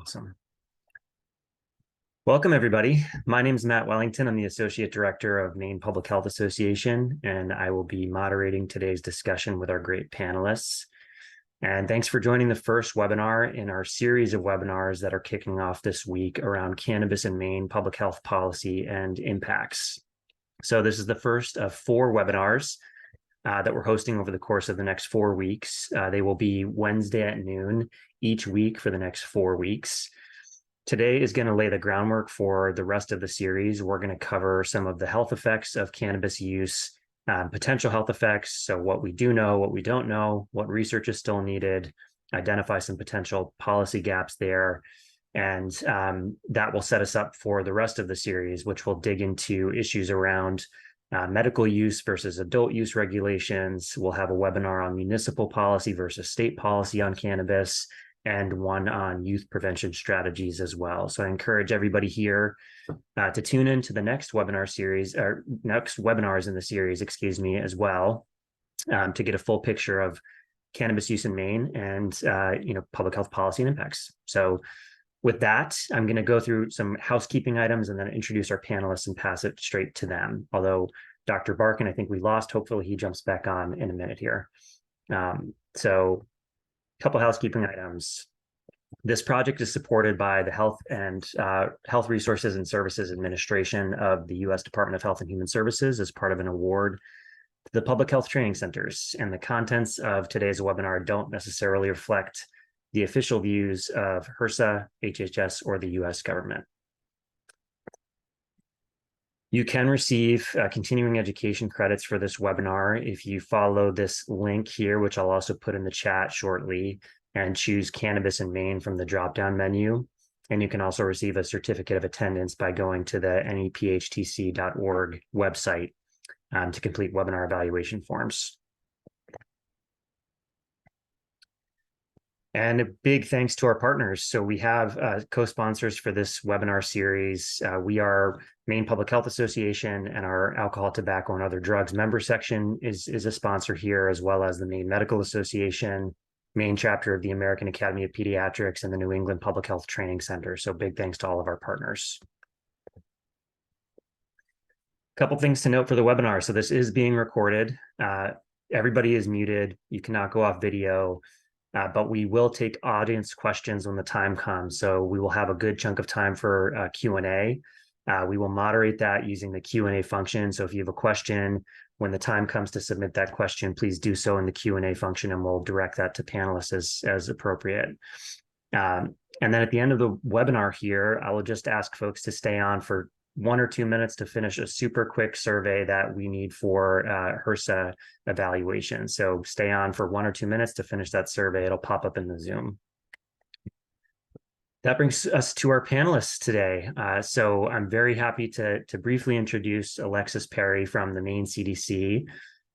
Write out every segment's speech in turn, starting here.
Awesome. Welcome, everybody. My name is Matt Wellington. I'm the Associate Director of Maine Public Health Association, and I will be moderating today's discussion with our great panelists. And thanks for joining the first webinar in our series of webinars that are kicking off this week around cannabis in Maine, public health policy, and impacts. So this is the first of 4 webinars that we're hosting over the course of the next 4 weeks. They will be Wednesday at noon each week for the next 4 weeks. Today is going to lay the groundwork for the rest of the series. We're going to cover some of the health effects of cannabis use, potential health effects, so what we do know, what we don't know, what research is still needed, identify some potential policy gaps there, and that will set us up for the rest of the series, which will dig into issues around medical use versus adult use regulations. We'll have a webinar on municipal policy versus state policy on cannabis, and one on youth prevention strategies as well. So I encourage everybody here to tune in to the next webinar series, or next webinars in the series, excuse me, as well, to get a full picture of cannabis use in Maine and public health policy and impacts. So with that, I'm going to go through some housekeeping items and then introduce our panelists and pass it straight to them. Although Dr. Barkin, I think we lost. Hopefully he jumps back on in a minute here. So a couple housekeeping items. This project is supported by the Health Resources and Services Administration of the U.S. Department of Health and Human Services as part of an award to the public health training centers. And the contents of today's webinar don't necessarily reflect the official views of HRSA, HHS, or the U.S. government. You can receive continuing education credits for this webinar if you follow this link here, which I'll also put in the chat shortly, and choose Cannabis in Maine from the drop-down menu. And you can also receive a certificate of attendance by going to the nephtc.org website to complete webinar evaluation forms. And a big thanks to our partners. So we have co-sponsors for this webinar series. We are Maine Public Health Association, and our Alcohol, Tobacco, and Other Drugs member section is a sponsor here, as well as the Maine Medical Association, Maine chapter of the American Academy of Pediatrics, and the New England Public Health Training Center. So big thanks to all of our partners. A couple things to note for the webinar. So this is being recorded. Everybody is muted. You cannot go off video. But we will take audience questions when the time comes. So we will have a good chunk of time for Q&A. We will moderate that using the Q&A function. So if you have a question, when the time comes to submit that question, please do so in the Q&A function, and we'll direct that to panelists as appropriate. And then at the end of the webinar here, I will just ask folks to stay on for 1 or 2 minutes to finish a super quick survey that we need for HRSA evaluation. So stay on for 1 or 2 minutes to finish that survey. It'll pop up in the Zoom. That brings us to our panelists today. So I'm very happy to briefly introduce Alexis Perry from the Maine CDC,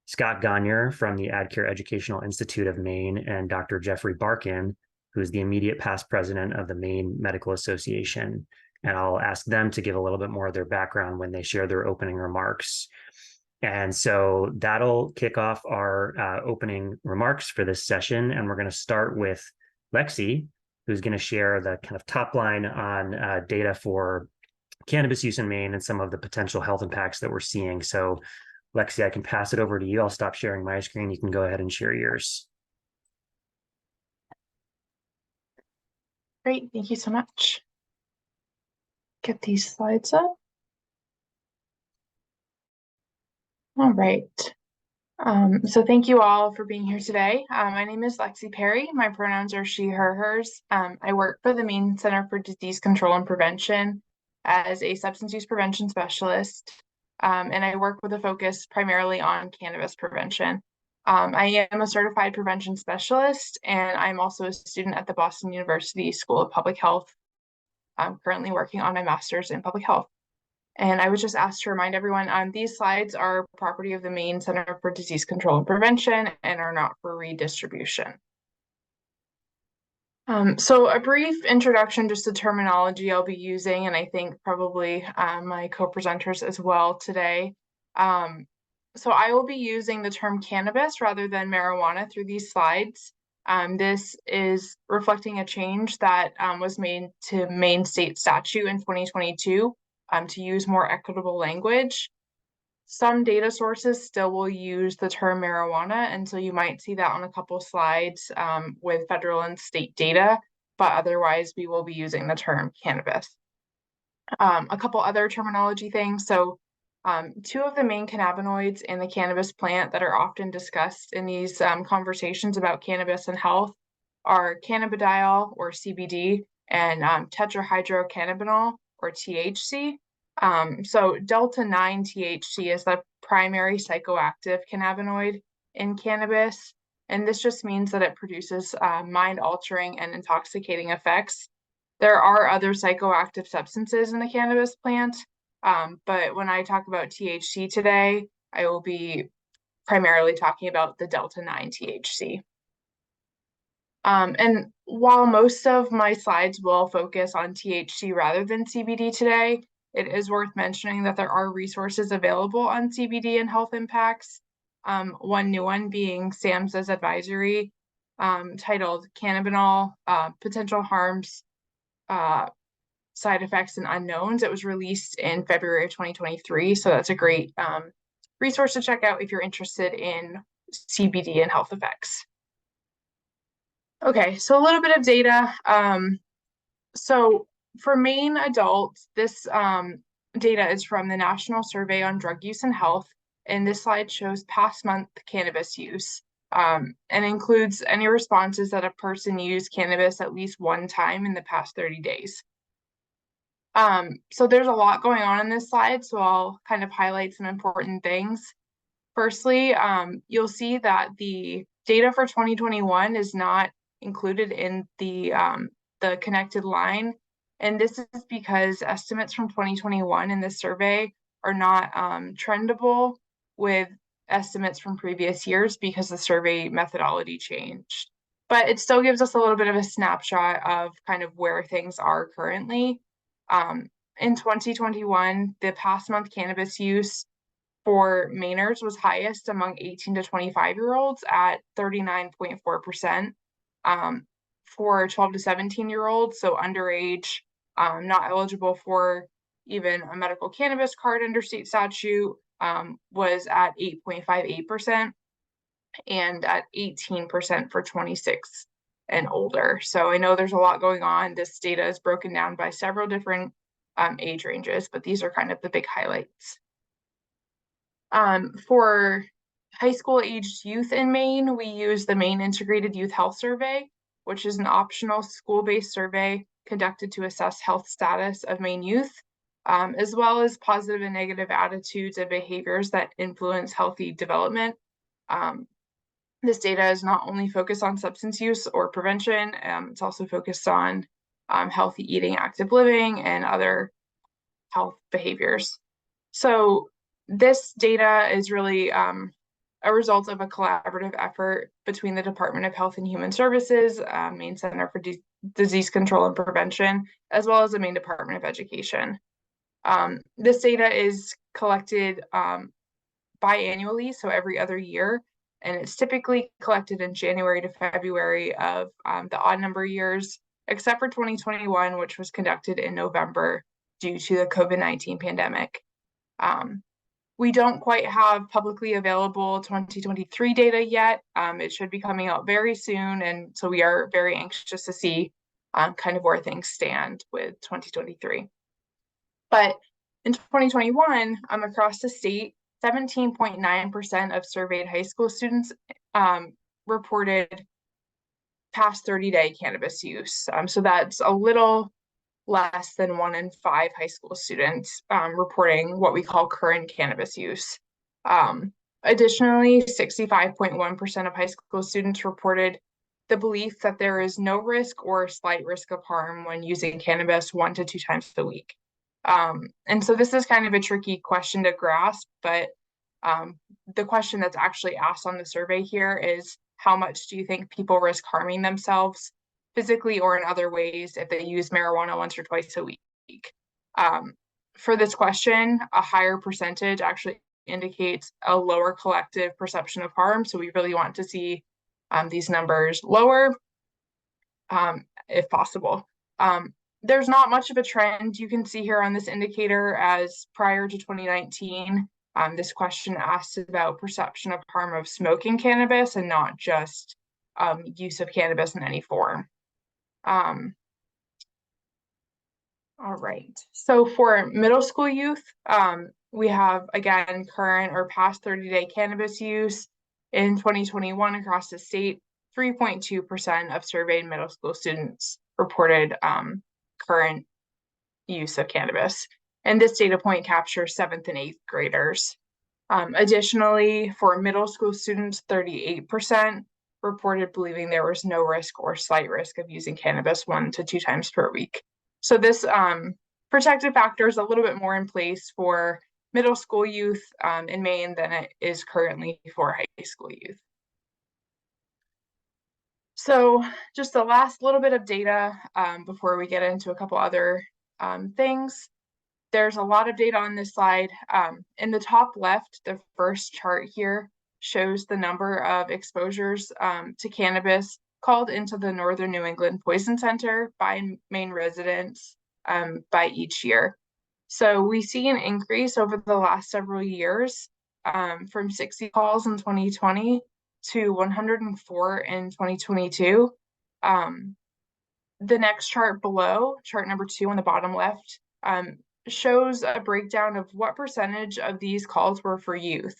Scott Gagnon from the AdCare Educational Institute of Maine, and Dr. Jeffrey Barkin, who is the immediate past president of the Maine Medical Association. And I'll ask them to give a little bit more of their background when they share their opening remarks. And so that'll kick off our opening remarks for this session. And we're going to start with Lexi, who's going to share the kind of top line on data for cannabis use in Maine and some of the potential health impacts that we're seeing. So Lexi, I can pass it over to you. I'll stop sharing my screen. You can go ahead and share yours. Great. Thank you so much. Get these slides up. All right. So thank you all for being here today. My name is Lexi Perry. My pronouns are she, her, hers. I work for the Maine Center for Disease Control and Prevention as a substance use prevention specialist. And I work with a focus primarily on cannabis prevention. I am a certified prevention specialist, and I'm also a student at the Boston University School of Public Health. I'm currently working on my master's in public health. And I was just asked to remind everyone, these slides are property of the Maine Center for Disease Control and Prevention and are not for redistribution. So a brief introduction just to terminology I'll be using, and I think probably my co-presenters as well today. So I will be using the term cannabis rather than marijuana through these slides. This is reflecting a change that was made to Maine state statute in 2022 to use more equitable language. Some data sources still will use the term marijuana, and so you might see that on a couple slides with federal and state data, but otherwise we will be using the term cannabis. A couple other terminology things. So two of the main cannabinoids in the cannabis plant that are often discussed in these conversations about cannabis and health are cannabidiol, or CBD, and tetrahydrocannabinol, or THC. So delta-9 THC is the primary psychoactive cannabinoid in cannabis, and this just means that it produces mind-altering and intoxicating effects. There are other psychoactive substances in the cannabis plant, but when I talk about THC today, I will be primarily talking about the delta-9 THC. And while most of my slides will focus on THC rather than CBD today, it is worth mentioning that there are resources available on CBD and health impacts. One new one being SAMHSA's advisory titled Cannabinol, Potential Harms, Side Effects and Unknowns. It was released in February of 2023, so that's a great resource to check out if you're interested in CBD and health effects. Okay, so a little bit of data. So for Maine adults, this data is from the National Survey on Drug Use and Health, and this slide shows past month cannabis use and includes any responses that a person used cannabis at least one time in the past 30 days. So there's a lot going on in this slide, so I'll kind of highlight some important things. Firstly, you'll see that the data for 2021 is not included in the connected line. And this is because estimates from 2021 in this survey are not trendable with estimates from previous years because the survey methodology changed. But it still gives us a little bit of a snapshot of kind of where things are currently. In 2021, the past month cannabis use for Mainers was highest among 18 to 25-year-olds at 39.4%. For 12 to 17-year-olds, so underage, not eligible for even a medical cannabis card under state statute, was at 8.58%, and at 18% for 26 and older. So I know there's a lot going on. This data is broken down by several different age ranges, but these are kind of the big highlights. For high school aged youth in Maine, we use the Maine Integrated Youth Health Survey, which is an optional school-based survey conducted to assess health status of Maine youth, as well as positive and negative attitudes and behaviors that influence healthy development. This data is not only focused on substance use or prevention, it's also focused on healthy eating, active living, and other health behaviors. So this data is really a result of a collaborative effort between the Department of Health and Human Services, Maine Center for Disease Control and Prevention, as well as the Maine Department of Education. This data is collected biannually, so every other year, and it's typically collected in January to February of the odd number years, except for 2021, which was conducted in November due to the COVID-19 pandemic. We don't quite have publicly available 2023 data yet. It should be coming out very soon, and so we are very anxious to see kind of where things stand with 2023. But in 2021, across the state, 17.9% of surveyed high school students reported past 30-day cannabis use. So that's a little less than 1 in 5 high school students reporting what we call current cannabis use. Additionally, 65.1% of high school students reported the belief that there is no risk or slight risk of harm when using cannabis 1 to 2 times a week. And so this is kind of a tricky question to grasp, but the question that's actually asked on the survey here is, how much do you think people risk harming themselves physically or in other ways if they use marijuana once or twice a week? For this question, a higher percentage actually indicates a lower collective perception of harm. So we really want to see these numbers lower if possible. There's not much of a trend you can see here on this indicator, as prior to 2019, this question asked about perception of harm of smoking cannabis and not just use of cannabis in any form. All right, so for middle school youth, we have, again, current or past 30-day cannabis use. In 2021 across the state, 3.2% of surveyed middle school students reported current use of cannabis. And this data point captures 7th and 8th graders. Additionally, for middle school students, 38% reported believing there was no risk or slight risk of using cannabis 1 to 2 times per week. So this protective factor is a little bit more in place for middle school youth in Maine than it is currently for high school youth. So just the last little bit of data before we get into a couple other things. There's a lot of data on this slide. In the top left, the first chart here shows the number of exposures to cannabis called into the Northern New England Poison Center by Maine residents by each year. So we see an increase over the last several years from 60 calls in 2020 to 104 in 2022. The next chart below, chart number 2 on the bottom left, shows a breakdown of what percentage of these calls were for youth.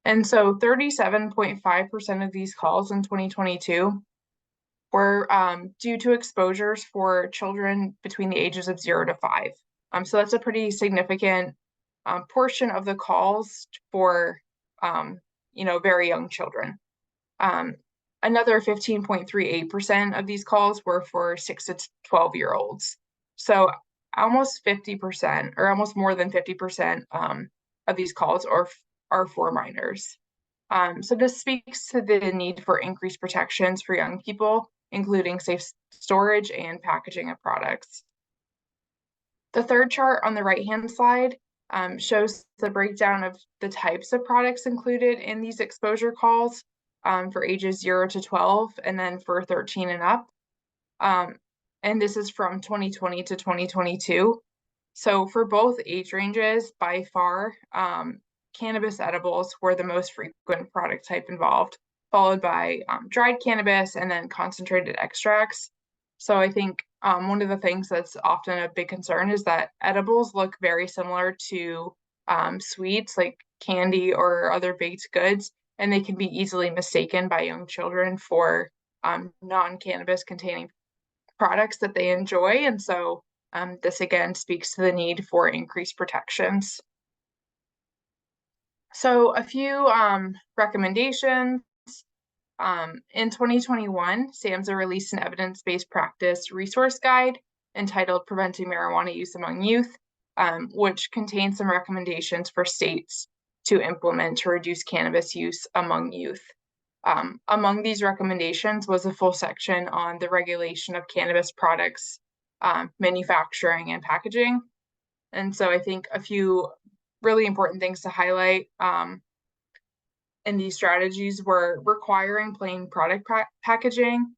And so 37.5% of these calls in 2022 were due to exposures for children between the ages of 0 to 5. So that's a pretty significant portion of the calls for, very young children. Another 15.38% of these calls were for 6 to 12-year-olds. So almost 50%, or almost more than 50% of these calls are for minors. So this speaks to the need for increased protections for young people, including safe storage and packaging of products. The third chart on the right-hand slide shows the breakdown of the types of products included in these exposure calls for ages 0 to 12, and then for 13 and up. And this is from 2020 to 2022. So for both age ranges, by far, cannabis edibles were the most frequent product type involved, followed by dried cannabis and then concentrated extracts. So I think one of the things that's often a big concern is that edibles look very similar to sweets like candy or other baked goods, and they can be easily mistaken by young children for non-cannabis containing products that they enjoy. And so this again speaks to the need for increased protections. So a few recommendations. In 2021, SAMHSA released an evidence-based practice resource guide entitled Preventing Marijuana Use Among Youth, which contains some recommendations for states to implement to reduce cannabis use among youth. Among these recommendations was a full section on the regulation of cannabis products, manufacturing and packaging. And so I think a few really important things to highlight in these strategies were requiring plain product packaging,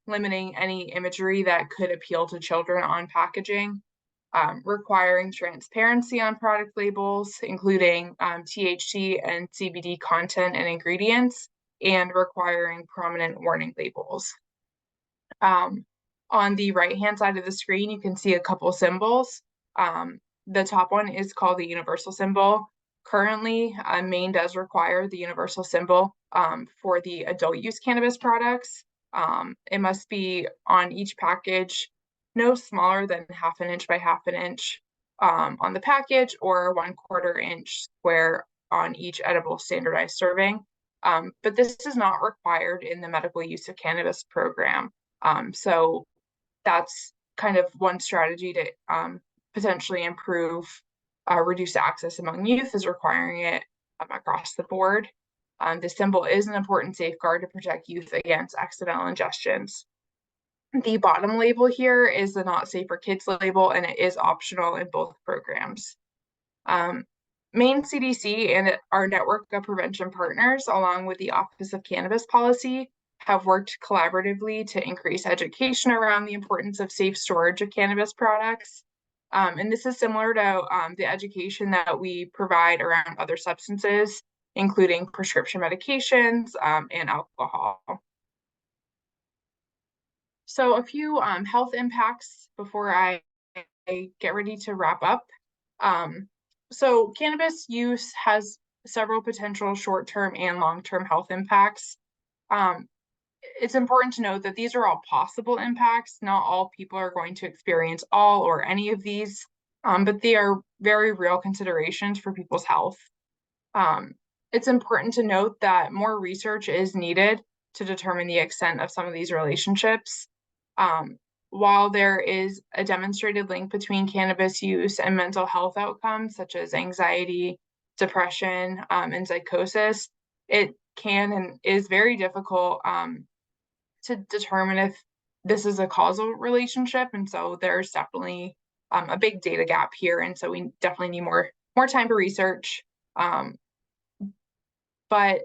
limiting any imagery that could appeal to children on packaging, requiring transparency on product labels, including THC and CBD content and ingredients, and requiring prominent warning labels. On the right-hand side of the screen, you can see a couple symbols. The top one is called the universal symbol. Currently, Maine does require the universal symbol for the adult use cannabis products. It must be on each package no smaller than 1/2 inch by 1/2 inch on the package, or 1/4 inch square on each edible standardized serving. But this is not required in the medical use of cannabis program. So that's kind of one strategy to potentially improve reduce access among youth, is requiring it across the board. The symbol is an important safeguard to protect youth against accidental ingestions. The bottom label here is the Not Safe for Kids label, and it is optional in both programs. Maine CDC and our network of prevention partners, along with the Office of Cannabis Policy, have worked collaboratively to increase education around the importance of safe storage of cannabis products. And this is similar to the education that we provide around other substances, including prescription medications and alcohol. So a few health impacts before I get ready to wrap up. So cannabis use has several potential short-term and long-term health impacts. It's important to note that these are all possible impacts. Not all people are going to experience all or any of these, but they are very real considerations for people's health. It's important to note that more research is needed to determine the extent of some of these relationships. While there is a demonstrated link between cannabis use and mental health outcomes, such as anxiety, depression, and psychosis, it can and is very difficult to determine if this is a causal relationship. And so there's definitely a big data gap here. And so we definitely need more time for research. But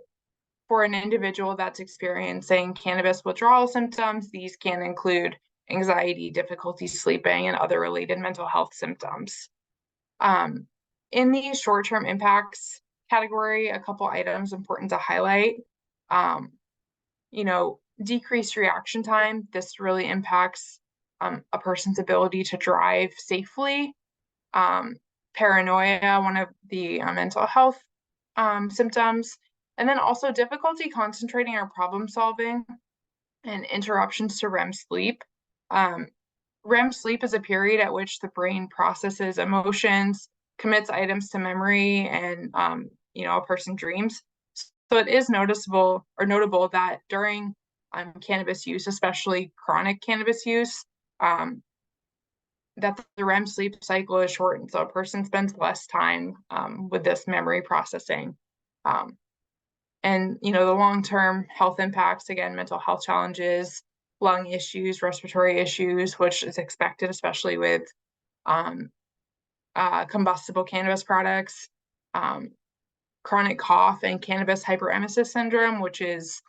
for an individual that's experiencing cannabis withdrawal symptoms, these can include anxiety, difficulty sleeping, and other related mental health symptoms. In the short-term impacts category, a couple items important to highlight. Decreased reaction time. This really impacts a person's ability to drive safely. Paranoia, one of the mental health symptoms. And then also difficulty concentrating or problem solving and interruptions to REM sleep. REM sleep is a period at which the brain processes emotions, commits items to memory, and a person dreams. So it is notable that during cannabis use, especially chronic cannabis use, that the REM sleep cycle is shortened. So a person spends less time with this memory processing. And the long-term health impacts, again, mental health challenges, lung issues, respiratory issues, which is expected, especially with combustible cannabis products, chronic cough, and cannabis hyperemesis syndrome, which is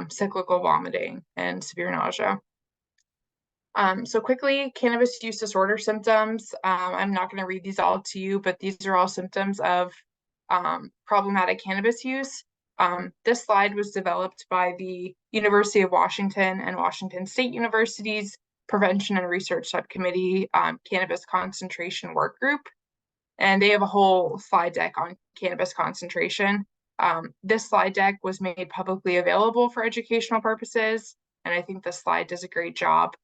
cyclical vomiting and severe nausea. So quickly, cannabis use disorder symptoms. I'm not going to read these all to you, but these are all symptoms of problematic cannabis use. This slide was developed by the University of Washington and Washington State University's Prevention and Research Subcommittee Cannabis Concentration Work Group. And they have a whole slide deck on cannabis concentration. This slide deck was made publicly available for educational purposes, and I think this slide does a great job.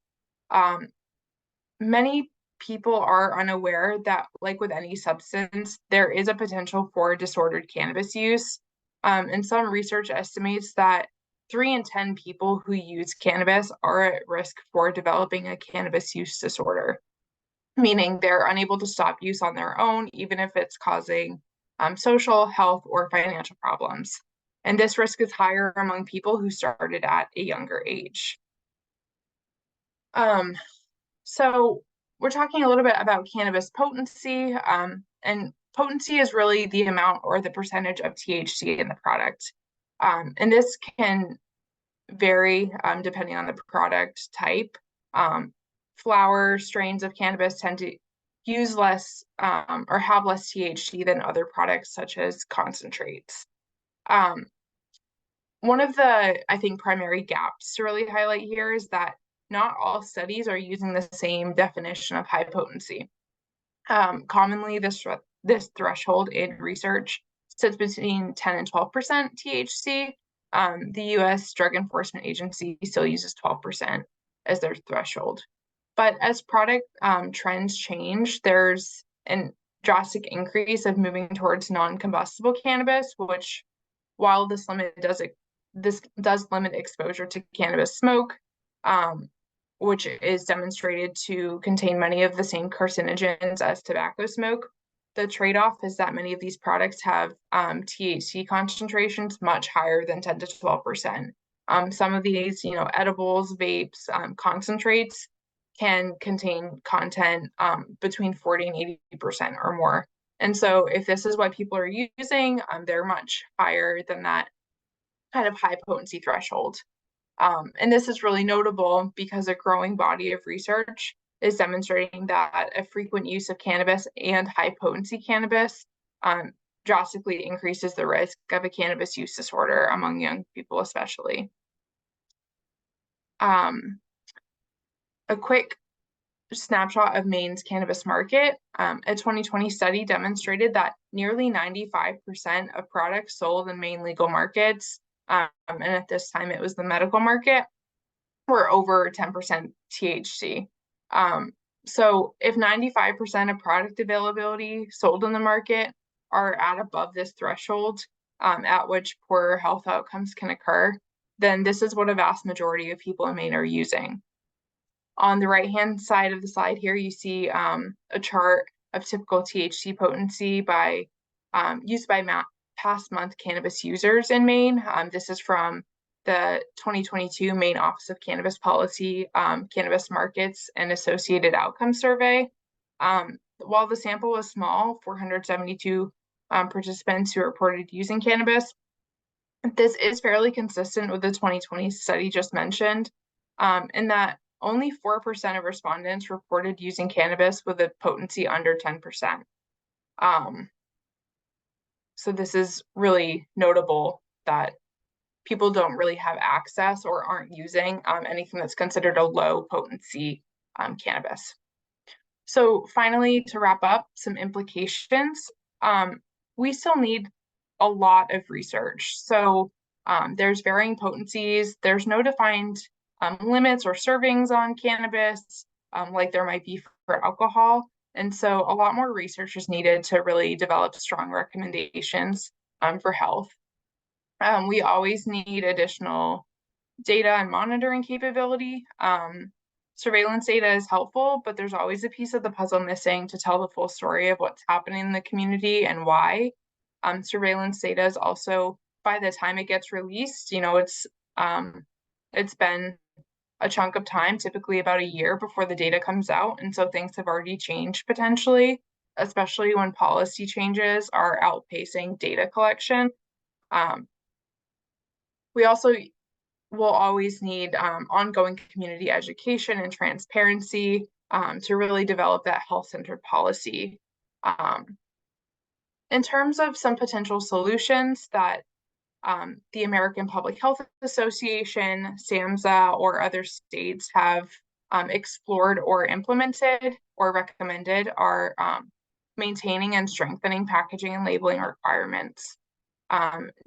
Many people are unaware that, like with any substance, there is a potential for disordered cannabis use. And some research estimates that 3 in 10 people who use cannabis are at risk for developing a cannabis use disorder, meaning they're unable to stop use on their own, even if it's causing social, health, or financial problems. And this risk is higher among people who started at a younger age. So we're talking a little bit about cannabis potency, and potency is really the amount or the percentage of THC in the product. And this can vary depending on the product type. Flower strains of cannabis tend to use less or have less THC than other products such as concentrates. One of the, I think, primary gaps to really highlight here is that not all studies are using the same definition of high potency. Commonly, this threshold in research sits between 10 and 12% THC. The U.S. Drug Enforcement Agency still uses 12% as their threshold. But as product trends change, there's a drastic increase of moving towards non-combustible cannabis, which, while this does limit exposure to cannabis smoke, which is demonstrated to contain many of the same carcinogens as tobacco smoke. The trade-off is that many of these products have THC concentrations much higher than 10 to 12%. Some of these, edibles, vapes, concentrates can contain content between 40 and 80% or more. And so if this is what people are using, they're much higher than that kind of high potency threshold. And this is really notable because a growing body of research is demonstrating that a frequent use of cannabis and high potency cannabis drastically increases the risk of a cannabis use disorder among young people, especially. A quick snapshot of Maine's cannabis market. A 2020 study demonstrated that nearly 95% of products sold in Maine legal markets, and at this time it was the medical market, were over 10% THC. So if 95% of product availability sold in the market are at above this threshold, at which poor health outcomes can occur, then this is what a vast majority of people in Maine are using. On the right-hand side of the slide here, you see a chart of typical THC potency by used by past month cannabis users in Maine. This is from the 2022 Maine Office of Cannabis Policy, Cannabis Markets and Associated Outcomes Survey. While the sample was small, 472 participants who reported using cannabis, this is fairly consistent with the 2020 study just mentioned, in that only 4% of respondents reported using cannabis with a potency under 10%. So this is really notable that people don't really have access or aren't using anything that's considered a low potency cannabis. So finally, to wrap up, some implications. We still need a lot of research. So there's varying potencies. There's no defined limits or servings on cannabis, like there might be for alcohol. And so a lot more research is needed to really develop strong recommendations for health. We always need additional data and monitoring capability. Surveillance data is helpful, but there's always a piece of the puzzle missing to tell the full story of what's happening in the community and why. Surveillance data is also, by the time it gets released, it's been a chunk of time, typically about a year before the data comes out. And so things have already changed potentially, especially when policy changes are outpacing data collection. We also will always need ongoing community education and transparency to really develop that health-centered policy. In terms of some potential solutions that the American Public Health Association, SAMHSA, or other states have explored or implemented or recommended are maintaining and strengthening packaging and labeling requirements,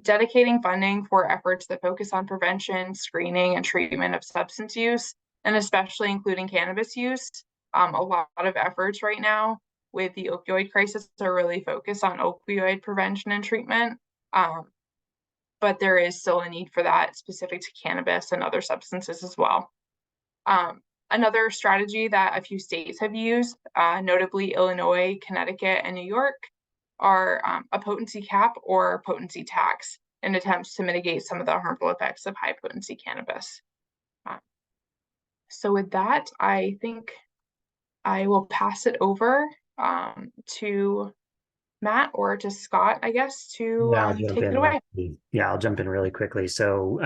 dedicating funding for efforts that focus on prevention, screening, and treatment of substance use, and especially including cannabis use. A lot of efforts right now with the opioid crisis are really focused on opioid prevention and treatment. But there is still a need for that specific to cannabis and other substances as well. Another strategy that a few states have used, notably Illinois, Connecticut, and New York, are a potency cap or potency tax in attempts to mitigate some of the harmful effects of high potency cannabis. So with that, I think I will pass it over to Matt or to Scott, I guess, to take it away. Yeah, I'll jump in really quickly. So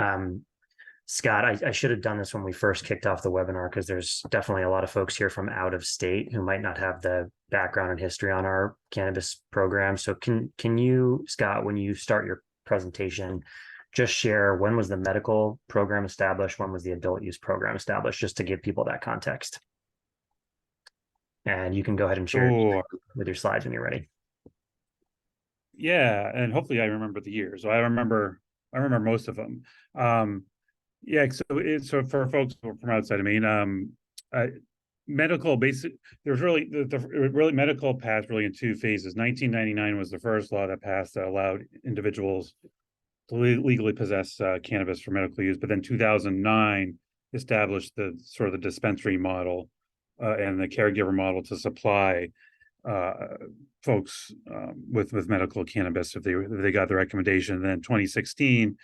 Scott, I should have done this when we first kicked off the webinar because there's definitely a lot of folks here from out of state who might not have the background and history on our cannabis program. So can you, Scott, when you start your presentation, just share when was the medical program established, when was the adult use program established, just to give people that context. And you can go ahead and share with your slides when you're ready. Yeah, and hopefully I remember the years. So I remember most of them. Yeah, so for folks from outside of Maine, medical there's really really medical passed really in two phases. 1999 was the first law that passed that allowed individuals to legally possess cannabis for medical use, but then 2009 established the sort of the dispensary model and the caregiver model to supply folks with medical cannabis if they got the recommendation. And then 2016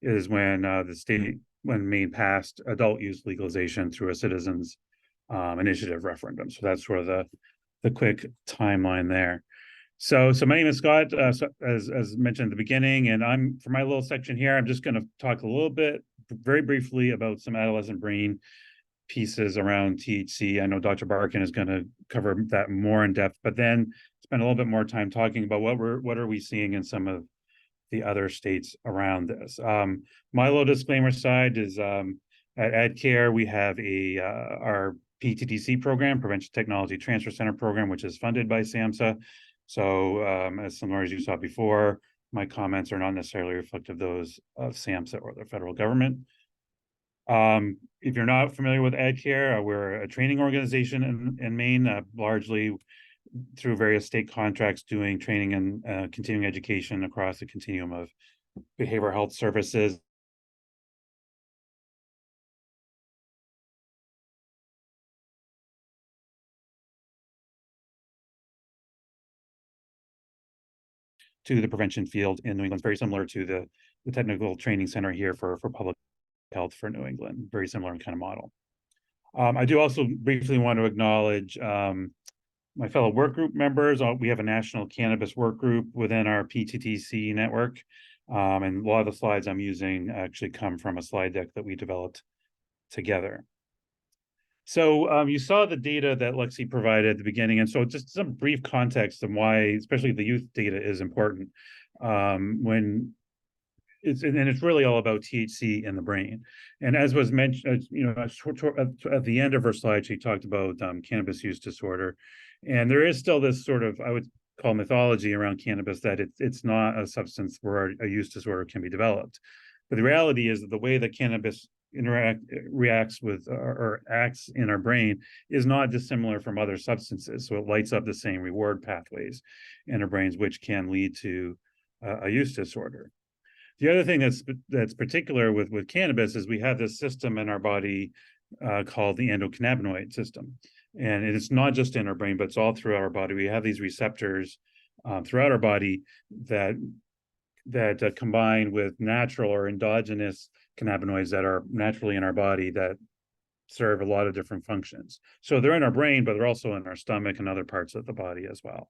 is when when Maine passed adult use legalization through a citizens initiative referendum. So that's sort of the quick timeline there. So my name is Scott, as mentioned at the beginning, and for my little section here, I'm just going to talk a little bit, very briefly, about some adolescent brain pieces around THC. I know Dr. Barkin is going to cover that more in depth, but then spend a little bit more time talking about what are we seeing in some of the other states around this. My little disclaimer side is at AdCare, we have our PTTC program, Prevention Technology Transfer Center program, which is funded by SAMHSA. So as similar as you saw before, my comments are not necessarily reflective of those of SAMHSA or the federal government. If you're not familiar with AdCare, we're a training organization in Maine, largely through various state contracts doing training and continuing education across the continuum of behavioral health services. To the prevention field in New England, very similar to the technical training center here for public health for New England, very similar kind of model. I do also briefly want to acknowledge my fellow work group members. We have a national cannabis work group within our PTTC network. And a lot of the slides I'm using actually come from a slide deck that we developed together. So you saw the data that Lexi provided at the beginning. And so just some brief context on why, especially the youth data, is important. And it's really all about THC in the brain. And as was mentioned, at the end of her slide, she talked about cannabis use disorder. And there is still this sort of, I would call, mythology around cannabis that it's not a substance where a use disorder can be developed. But the reality is that the way that cannabis reacts with or acts in our brain is not dissimilar from other substances. So it lights up the same reward pathways in our brains, which can lead to a use disorder. The other thing that's particular with cannabis is we have this system in our body called the endocannabinoid system. And it's not just in our brain, but it's all throughout our body. We have these receptors throughout our body that combine with natural or endogenous cannabinoids that are naturally in our body that serve a lot of different functions. So they're in our brain, but they're also in our stomach and other parts of the body as well.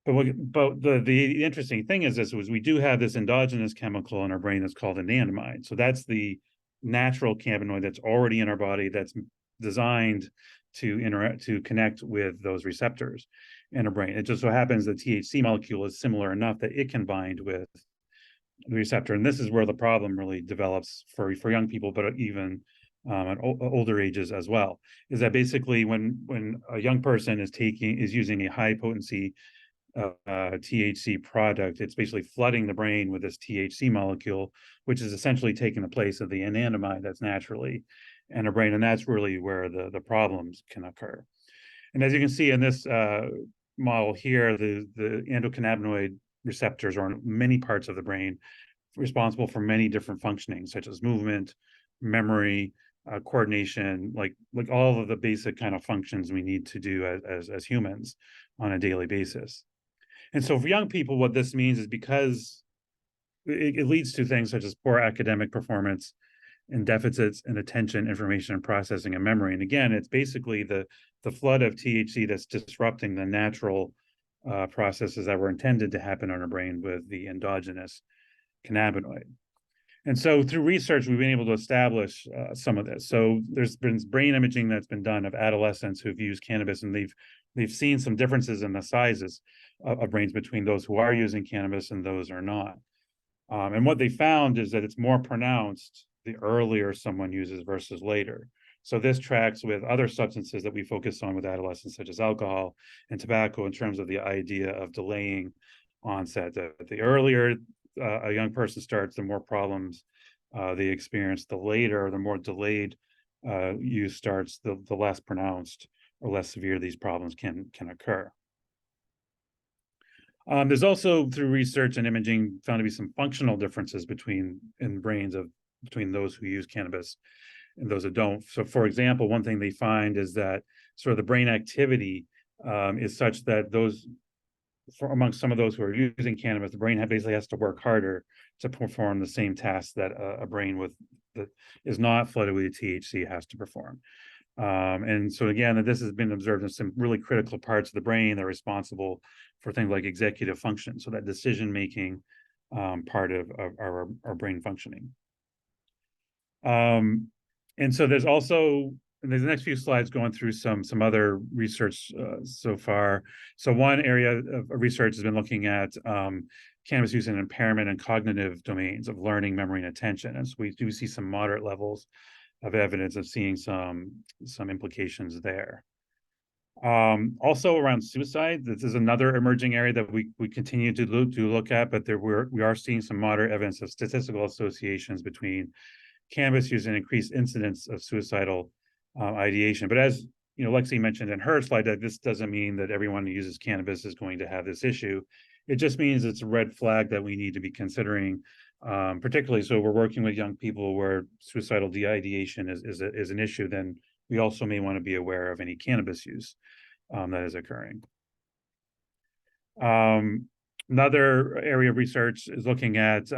But the interesting thing is we do have this endogenous chemical in our brain that's called anandamide. So that's the natural cannabinoid that's already in our body that's designed to connect with those receptors in our brain. It just so happens the THC molecule is similar enough that it can bind with the receptor. And this is where the problem really develops for young people, but even at older ages as well, is that basically when a young person is using a high potency THC product, it's basically flooding the brain with this THC molecule, which is essentially taking the place of the anandamide that's naturally in our brain. And that's really where the problems can occur. And as you can see in this model here, the endocannabinoid receptors are in many parts of the brain, responsible for many different functionings, such as movement, memory, coordination, like all of the basic kind of functions we need to do as humans on a daily basis. And so for young people, what this means is because it leads to things such as poor academic performance and deficits in attention, information, and processing and memory. And again, it's basically the flood of THC that's disrupting the natural processes that were intended to happen in our brain with the endogenous cannabinoid. And so through research, we've been able to establish some of this. So there's been brain imaging that's been done of adolescents who've used cannabis, and they've seen some differences in the sizes of brains between those who are using cannabis and those who are not. And what they found is that it's more pronounced the earlier someone uses versus later. So this tracks with other substances that we focus on with adolescents, such as alcohol and tobacco, in terms of the idea of delaying onset. The earlier a young person starts, the more problems they experience. The later, the more delayed use starts, the less pronounced or less severe these problems can occur. There's also, through research and imaging, found to be some functional differences between those who use cannabis and those that don't. So, for example, one thing they find is that sort of the brain activity is such that among some of those who are using cannabis, the brain basically has to work harder to perform the same tasks that a brain that is not flooded with THC has to perform. And so again, this has been observed in some really critical parts of the brain that are responsible for things like executive function, so that decision-making part of our brain functioning. And so there's also, and there's the next few slides going through some other research so far. So one area of research has been looking at cannabis use and impairment in cognitive domains of learning, memory, and attention. And so we do see some moderate levels of evidence of seeing some implications there. Also around suicide, this is another emerging area that we continue to look at, but we are seeing some moderate evidence of statistical associations between cannabis use and increased incidence of suicidal ideation. But as you know, Lexi mentioned in her slide, that this doesn't mean that everyone who uses cannabis is going to have this issue. It just means it's a red flag that we need to be considering, particularly so we're working with young people where suicidal ideation is an issue. Then we also may want to be aware of any cannabis use that is occurring. Another area of research is looking at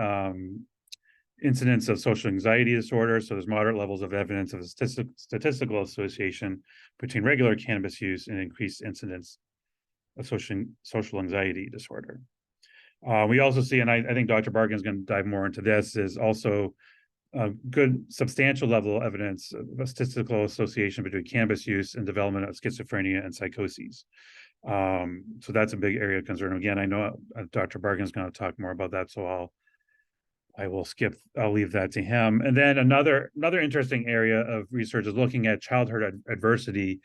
incidence of social anxiety disorder. So there's moderate levels of evidence of a statistical association between regular cannabis use and increased incidence of social anxiety disorder. We also see, and I think Dr. Barkin is going to dive more into this, is also a good substantial level of evidence of a statistical association between cannabis use and development of schizophrenia and psychoses. So that's a big area of concern. Again, I know Dr. Barkin is going to talk more about that, so I'll leave that to him. And then another interesting area of research is looking at childhood adversity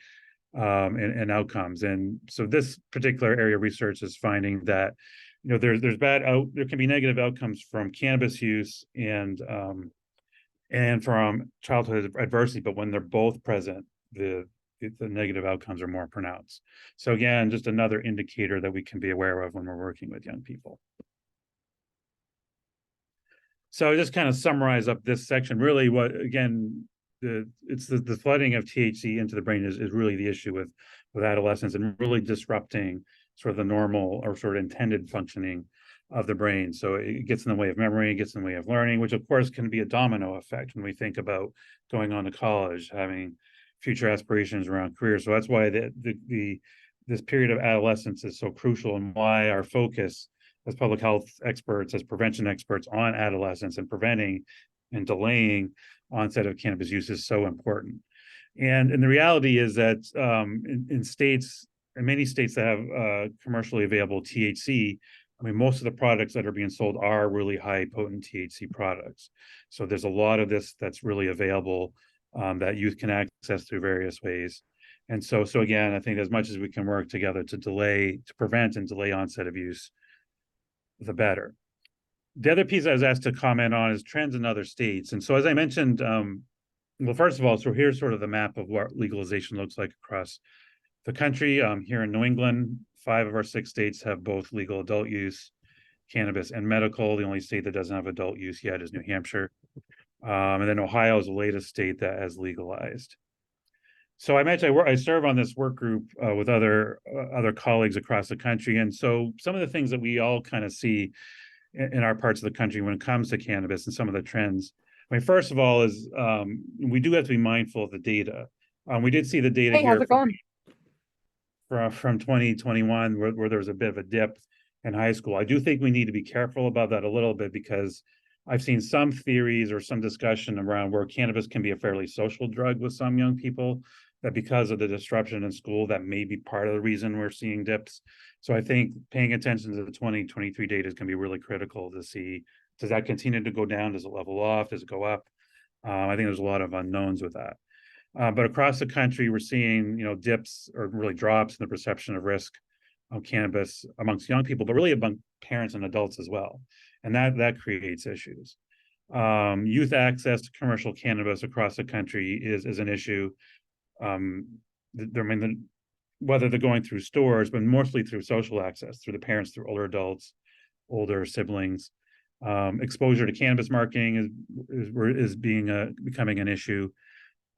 and outcomes. And so this particular area of research is finding that, you know, there can be negative outcomes from cannabis use and from childhood adversity, but when they're both present, the negative outcomes are more pronounced. So again, just another indicator that we can be aware of when we're working with young people. So I just kind of summarize up this section. Really, what again, it's the flooding of THC into the brain is really the issue with adolescents and really disrupting sort of the normal or sort of intended functioning of the brain. So it gets in the way of memory, it gets in the way of learning, which of course can be a domino effect when we think about going on to college, having future aspirations around careers. So that's why this period of adolescence is so crucial, and why our focus as public health experts, as prevention experts on adolescence and preventing and delaying onset of cannabis use is so important. And the reality is that in many states that have commercially available THC, I mean, most of the products that are being sold are really high potent THC products. So there's a lot of this that's really available that youth can access through various ways. And so again, I think as much as we can work together to prevent and delay onset of use, the better. The other piece I was asked to comment on is trends in other states. And so as I mentioned, well, first of all, so here's sort of the map of what legalization looks like across the country. Here in New England, 5 of our 6 states have both legal adult use, cannabis, and medical. The only state that doesn't have adult use yet is New Hampshire. And then Ohio is the latest state that has legalized. So I mentioned I serve on this work group with other colleagues across the country. And so some of the things that we all kind of see in our parts of the country when it comes to cannabis and some of the trends. I mean, first of all is we do have to be mindful of the data. We did see the data Hey, how's it going? From 2021 where there was a bit of a dip in high school. I do think we need to be careful about that a little bit, because I've seen some theories or some discussion around where cannabis can be a fairly social drug with some young people, that because of the disruption in school, that may be part of the reason we're seeing dips. So I think paying attention to the 2023 data is going to be really critical to see, does that continue to go down? Does it level off? Does it go up? I think there's a lot of unknowns with that. But across the country, we're seeing, you know, dips or really drops in the perception of risk of cannabis amongst young people, but really among parents and adults as well. And that creates issues. Youth access to commercial cannabis across the country is an issue. Whether they're going through stores, but mostly through social access, through the parents, through older adults, older siblings. Exposure to cannabis marketing is becoming an issue.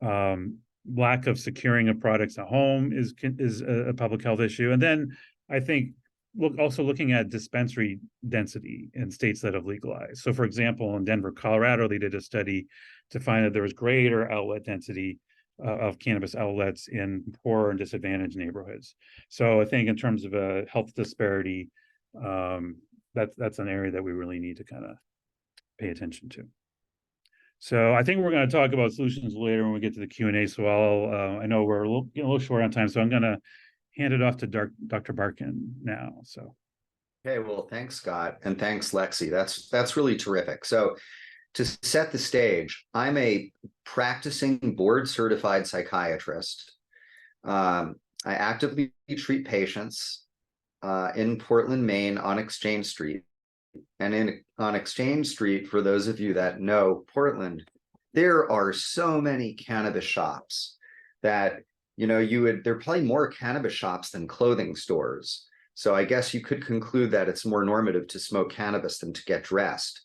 Lack of securing of products at home is a public health issue. And then I think looking at dispensary density in states that have legalized. So for example, in Denver, Colorado, they did a study to find that there was greater outlet density of cannabis outlets in poor and disadvantaged neighborhoods. So I think in terms of a health disparity, that's an area that we really need to kind of pay attention to. So I think we're going to talk about solutions later when we get to the Q&A. So I know we're getting a little short on time, so I'm going to hand it off to Dr. Barkin now. So. Okay, well, thanks, Scott, and thanks, Lexi. That's really terrific. So to set the stage, I'm a practicing board-certified psychiatrist. I actively treat patients in Portland, Maine on Exchange Street. And on Exchange Street, for those of you that know Portland, there are so many cannabis shops that, there are probably more cannabis shops than clothing stores. So I guess you could conclude that it's more normative to smoke cannabis than to get dressed.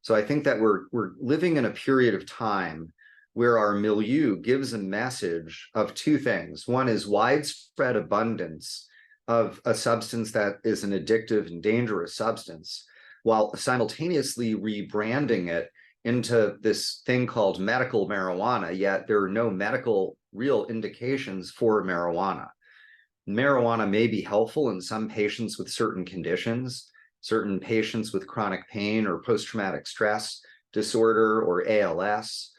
So I think that we're living in a period of time where our milieu gives a message of two things. One is widespread abundance of a substance that is an addictive and dangerous substance, while simultaneously rebranding it into this thing called medical marijuana, yet there are no medical real indications for marijuana. Marijuana may be helpful in some patients with certain conditions, certain patients with chronic pain or post-traumatic stress disorder or ALS.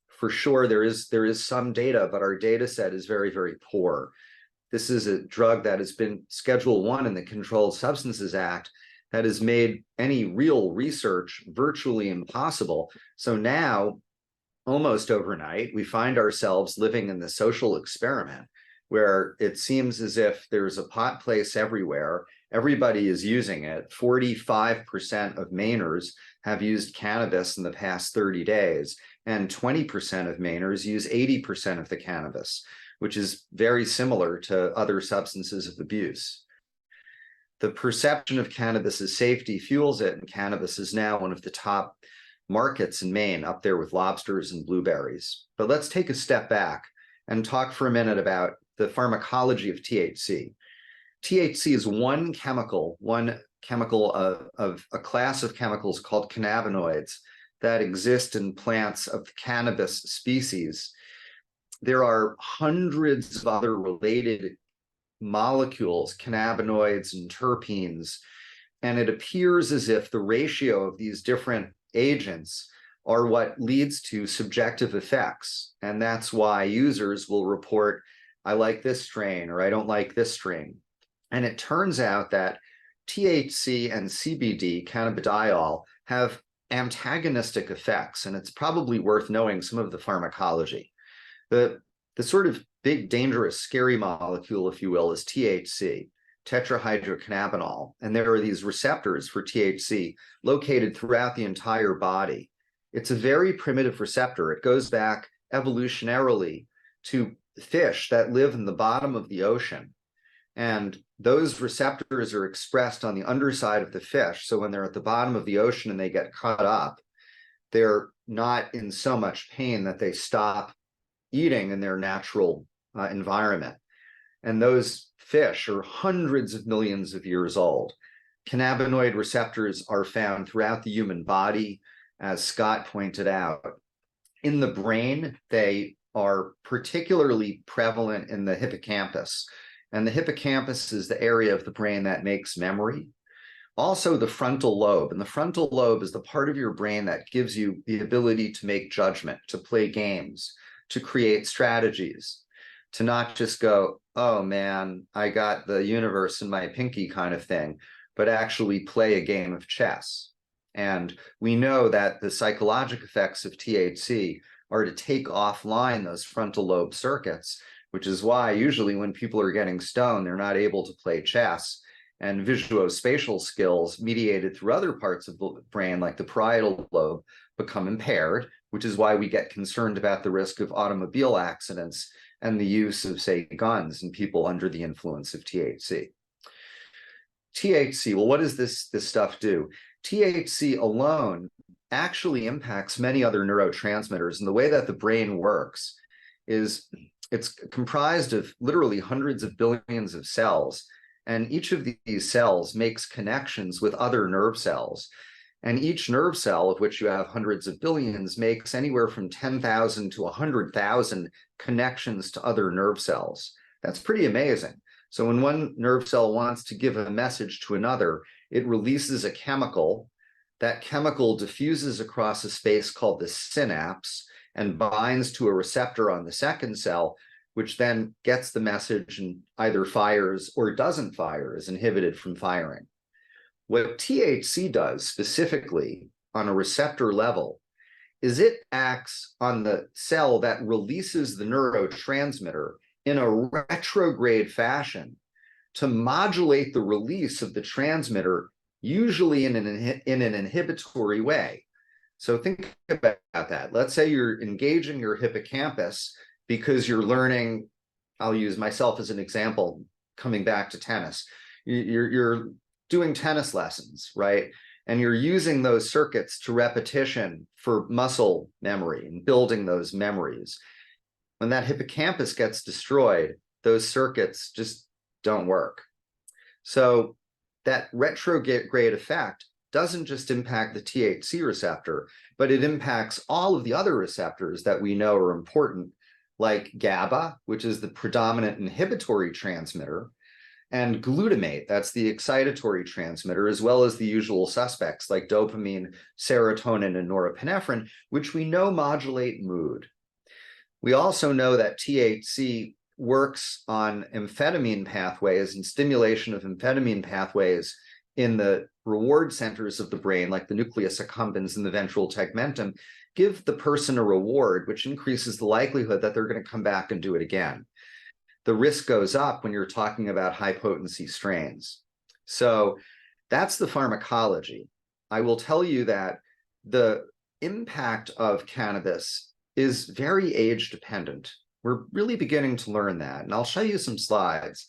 For sure, there is some data, but our data set is very, very poor. This is a drug that has been Schedule I in the Controlled Substances Act that has made any real research virtually impossible. So now, almost overnight, we find ourselves living in the social experiment where it seems as if there's a pot place everywhere. Everybody is using it. 45% of Mainers have used cannabis in the past 30 days, and 20% of Mainers use 80% of the cannabis, which is very similar to other substances of abuse. The perception of cannabis's safety fuels it, and cannabis is now one of the top markets in Maine, up there with lobsters and blueberries. But let's take a step back and talk for a minute about the pharmacology of THC. THC is one chemical of a class of chemicals called cannabinoids that exist in plants of cannabis species. There are hundreds of other related molecules, cannabinoids and terpenes, and it appears as if the ratio of these different agents are what leads to subjective effects. And that's why users will report, I like this strain, or I don't like this strain. And it turns out that THC and CBD, cannabidiol, have antagonistic effects, and it's probably worth knowing some of the pharmacology. The sort of big, dangerous, scary molecule, if you will, is THC, tetrahydrocannabinol. And there are these receptors for THC located throughout the entire body. It's a very primitive receptor. It goes back evolutionarily to fish that live in the bottom of the ocean. And those receptors are expressed on the underside of the fish. So when they're at the bottom of the ocean and they get cut up, they're not in so much pain that they stop eating in their natural environment. And those fish are hundreds of millions of years old. Cannabinoid receptors are found throughout the human body, as Scott pointed out. In the brain, they are particularly prevalent in the hippocampus. And the hippocampus is the area of the brain that makes memory. Also the frontal lobe. And the frontal lobe is the part of your brain that gives you the ability to make judgment, to play games, to create strategies, to not just go, oh man, I got the universe in my pinky kind of thing, but actually play a game of chess. And we know that the psychological effects of THC are to take offline those frontal lobe circuits, which is why usually when people are getting stoned, they're not able to play chess. And visuospatial skills mediated through other parts of the brain, like the parietal lobe, become impaired, which is why we get concerned about the risk of automobile accidents and the use of, say, guns in people under the influence of THC. THC, well, what does this stuff do? THC alone actually impacts many other neurotransmitters. And the way that the brain works is it's comprised of literally hundreds of billions of cells. And each of these cells makes connections with other nerve cells. And each nerve cell, of which you have hundreds of billions, makes anywhere from 10,000 to 100,000 connections to other nerve cells. That's pretty amazing. So when one nerve cell wants to give a message to another, it releases a chemical. That chemical diffuses across a space called the synapse and binds to a receptor on the second cell, which then gets the message and either fires or doesn't fire, is inhibited from firing. What THC does specifically on a receptor level is it acts on the cell that releases the neurotransmitter in a retrograde fashion to modulate the release of the transmitter, usually in an inhibitory way. So think about that. Let's say you're engaging your hippocampus because you're learning, I'll use myself as an example, coming back to tennis. You're doing tennis lessons, right? And you're using those circuits to repetition for muscle memory and building those memories. When that hippocampus gets destroyed, those circuits just don't work. So that retrograde effect doesn't just impact the THC receptor, but it impacts all of the other receptors that we know are important, like GABA, which is the predominant inhibitory transmitter, and glutamate, that's the excitatory transmitter, as well as the usual suspects like dopamine, serotonin, and norepinephrine, which we know modulate mood. We also know that THC works on amphetamine pathways and stimulation of amphetamine pathways in the reward centers of the brain, like the nucleus accumbens and the ventral tegmentum, give the person a reward, which increases the likelihood that they're going to come back and do it again. The risk goes up when you're talking about high potency strains. So that's the pharmacology. I will tell you that the impact of cannabis is very age dependent. We're really beginning to learn that, and I'll show you some slides.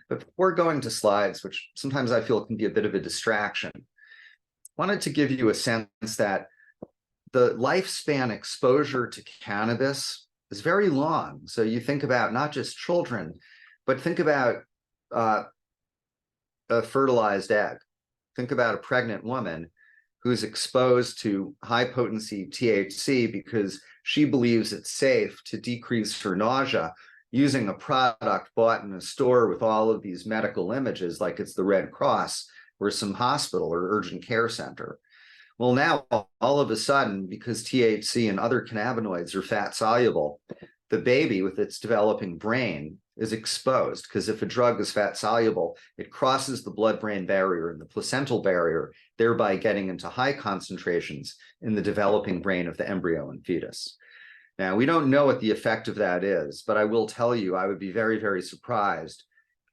But before going to slides, which sometimes I feel can be a bit of a distraction, I wanted to give you a sense that the lifespan exposure to cannabis is very long. So you think about not just children, but think about a fertilized egg. Think about a pregnant woman who's exposed to high potency THC because she believes it's safe to decrease her nausea using a product bought in a store with all of these medical images, like it's the Red Cross or some hospital or urgent care center. Well, now all of a sudden, because THC and other cannabinoids are fat soluble, the baby with its developing brain is exposed, because if a drug is fat soluble, it crosses the blood-brain barrier and the placental barrier, thereby getting into high concentrations in the developing brain of the embryo and fetus. Now, we don't know what the effect of that is, but I will tell you, I would be very, very surprised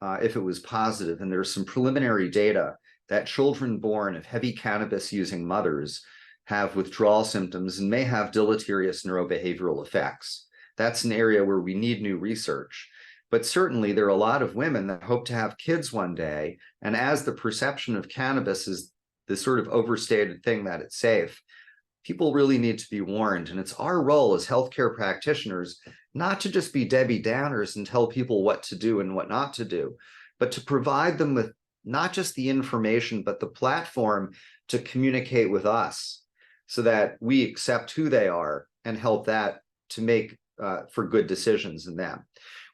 if it was positive. And there's some preliminary data that children born of heavy cannabis using mothers have withdrawal symptoms and may have deleterious neurobehavioral effects. That's an area where we need new research. But certainly there are a lot of women that hope to have kids one day. And as the perception of cannabis is this sort of overstated thing that it's safe, people really need to be warned. And it's our role as healthcare practitioners not to just be Debbie Downers and tell people what to do and what not to do, but to provide them with not just the information, but the platform to communicate with us so that we accept who they are and help that to make for good decisions in them.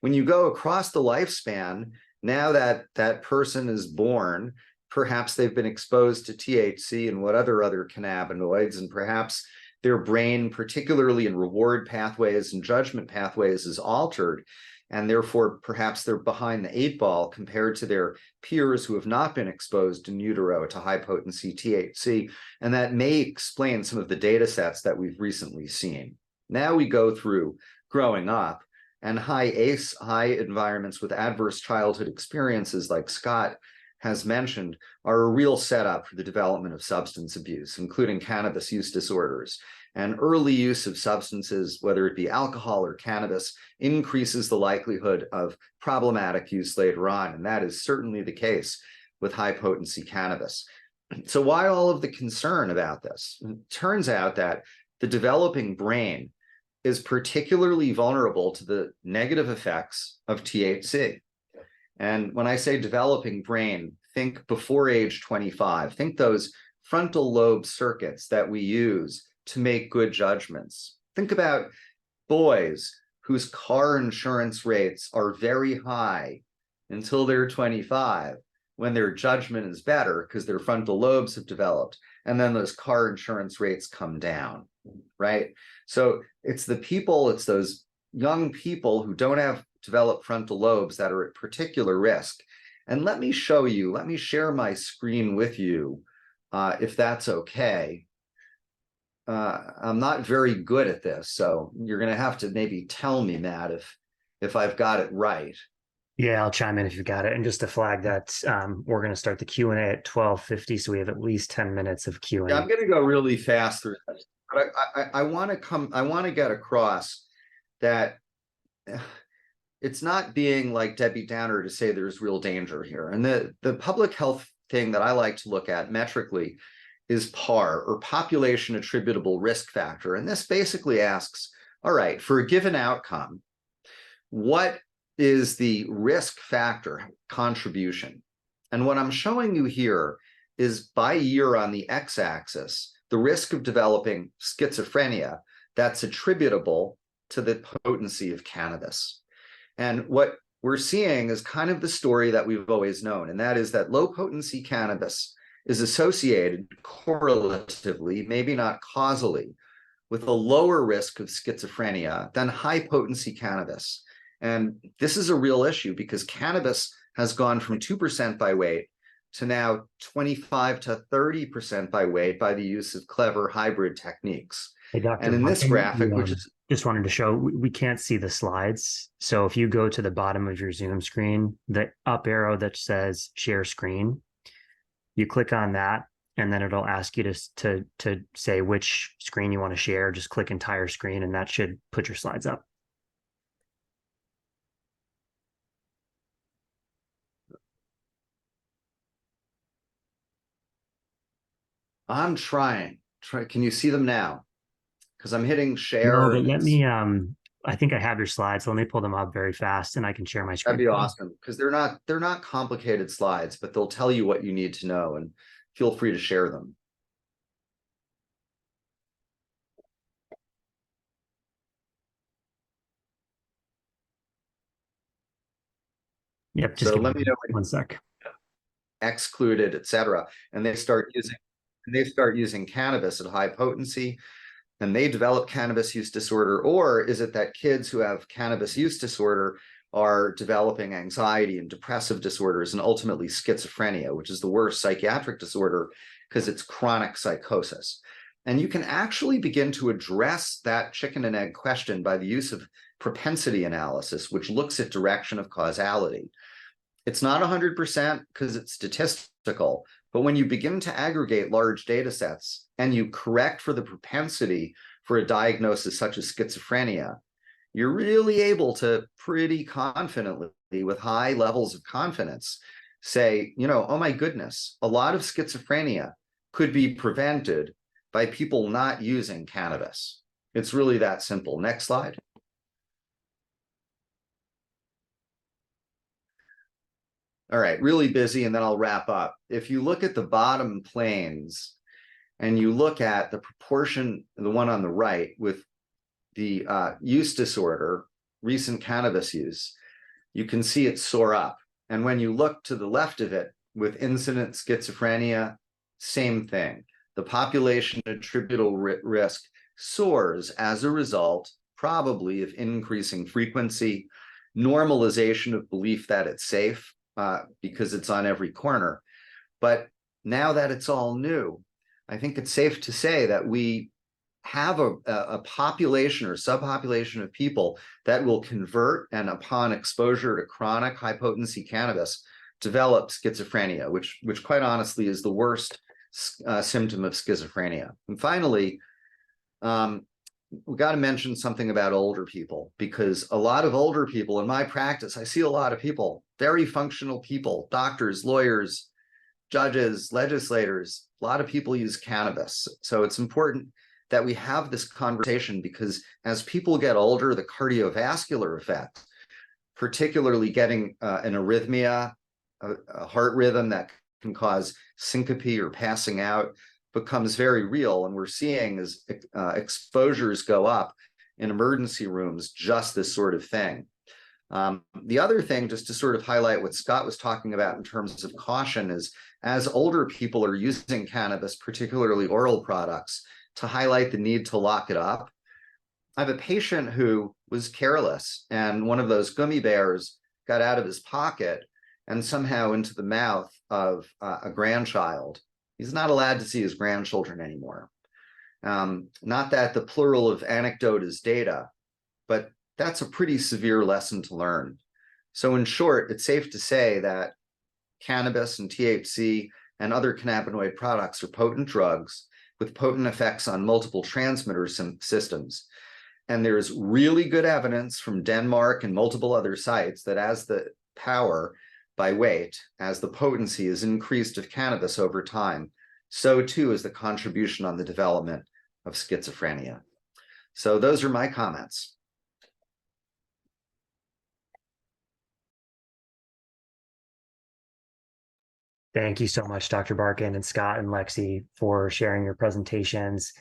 When you go across the lifespan, now that that person is born, perhaps they've been exposed to THC and what other cannabinoids, and perhaps their brain, particularly in reward pathways and judgment pathways, is altered. And therefore, perhaps they're behind the 8 ball compared to their peers who have not been exposed in utero to high potency THC. And that may explain some of the data sets that we've recently seen. Now we go through growing up, and high environments with adverse childhood experiences, like Scott has mentioned, are a real setup for the development of substance abuse, including cannabis use disorders. And early use of substances, whether it be alcohol or cannabis, increases the likelihood of problematic use later on. And that is certainly the case with high potency cannabis. So why all of the concern about this? It turns out that the developing brain is particularly vulnerable to the negative effects of THC. And when I say developing brain, think before age 25, think those frontal lobe circuits that we use to make good judgments. Think about boys whose car insurance rates are very high until they're 25, when their judgment is better because their frontal lobes have developed, and then those car insurance rates come down, right? So it's the people, it's those young people who don't have developed frontal lobes that are at particular risk. And let me show you, let me share my screen with you, if that's okay. I'm not very good at this, so you're going to have to maybe tell me, Matt, if I've got it right. Yeah, I'll chime in if you've got it. And just to flag that, we're going to start the Q&A at 12:50, so we have at least 10 minutes of Q&A. Yeah, I'm going to go really fast through this, but I want to get across that it's not being like Debbie Downer to say there's real danger here. And the public health thing that I like to look at metrically is PAR, or population attributable risk factor. And this basically asks, all right, for a given outcome, what is the risk factor contribution? And what I'm showing you here is by year on the x-axis, the risk of developing schizophrenia that's attributable to the potency of cannabis. And what we're seeing is kind of the story that we've always known, and that is that low potency cannabis is associated correlatively, maybe not causally, with a lower risk of schizophrenia than high potency cannabis. And this is a real issue because cannabis has gone from 2% by weight to now 25 to 30% by weight by the use of clever hybrid techniques. Hey, Dr. And in this Barkin, graphic, which is just wanted to show, we can't see the slides. So if you go to the bottom of your Zoom screen, the up arrow that says share screen, you click on that, and then it'll ask you to say which screen you want to share. Just click entire screen, and that should put your slides up. I'm trying. Can you see them now? Because I'm hitting share. No, but let me, I think I have your slides. So let me pull them up very fast and I can share my screen. That'd be awesome, because they're not complicated slides, but they'll tell you what you need to know, and feel free to share them. Yep. Just so let me know one sec. Excluded, etc. And they start using cannabis at high potency, and they develop cannabis use disorder. Or is it that kids who have cannabis use disorder are developing anxiety and depressive disorders and ultimately schizophrenia, which is the worst psychiatric disorder because it's chronic psychosis? And you can actually begin to address that chicken and egg question by the use of propensity analysis, which looks at direction of causality. It's not 100% because it's statistical, but when you begin to aggregate large data sets and you correct for the propensity for a diagnosis such as schizophrenia, you're really able to pretty confidently, with high levels of confidence, say, you know, oh my goodness, a lot of schizophrenia could be prevented by people not using cannabis. It's really that simple. Next slide. All right, really busy, and then I'll wrap up. If you look at the bottom planes and you look at the proportion, the one on the right with the use disorder, recent cannabis use, you can see it soar up. And when you look to the left of it with incident schizophrenia, same thing. The population attributable risk soars as a result, probably, of increasing frequency, normalization of belief that it's safe, because it's on every corner. But now that it's all new, I think it's safe to say that we have a population or subpopulation of people that will convert, and upon exposure to chronic high potency cannabis, develop schizophrenia, which quite honestly is the worst symptom of schizophrenia. And finally, we got to mention something about older people, because a lot of older people in my practice, I see a lot of people, very functional people, doctors, lawyers, judges, legislators, a lot of people use cannabis. So it's important that we have this conversation, because as people get older, the cardiovascular effect, particularly getting an arrhythmia, a heart rhythm that can cause syncope or passing out, becomes very real. And we're seeing as exposures go up in emergency rooms, just this sort of thing. The other thing, just to sort of highlight what Scott was talking about in terms of caution, is as older people are using cannabis, particularly oral products, to highlight the need to lock it up. I have a patient who was careless, and one of those gummy bears got out of his pocket and somehow into the mouth of a grandchild. He's not allowed to see his grandchildren anymore. Not that the plural of anecdote is data, but that's a pretty severe lesson to learn. So in short, it's safe to say that cannabis and THC and other cannabinoid products are potent drugs with potent effects on multiple transmitter systems. And there's really good evidence from Denmark and multiple other sites that as the power by weight, as the potency is increased of cannabis over time, so too is the contribution on the development of schizophrenia. So those are my comments. Thank you so much, Dr. Barkin and Scott and Lexi, for sharing your presentations.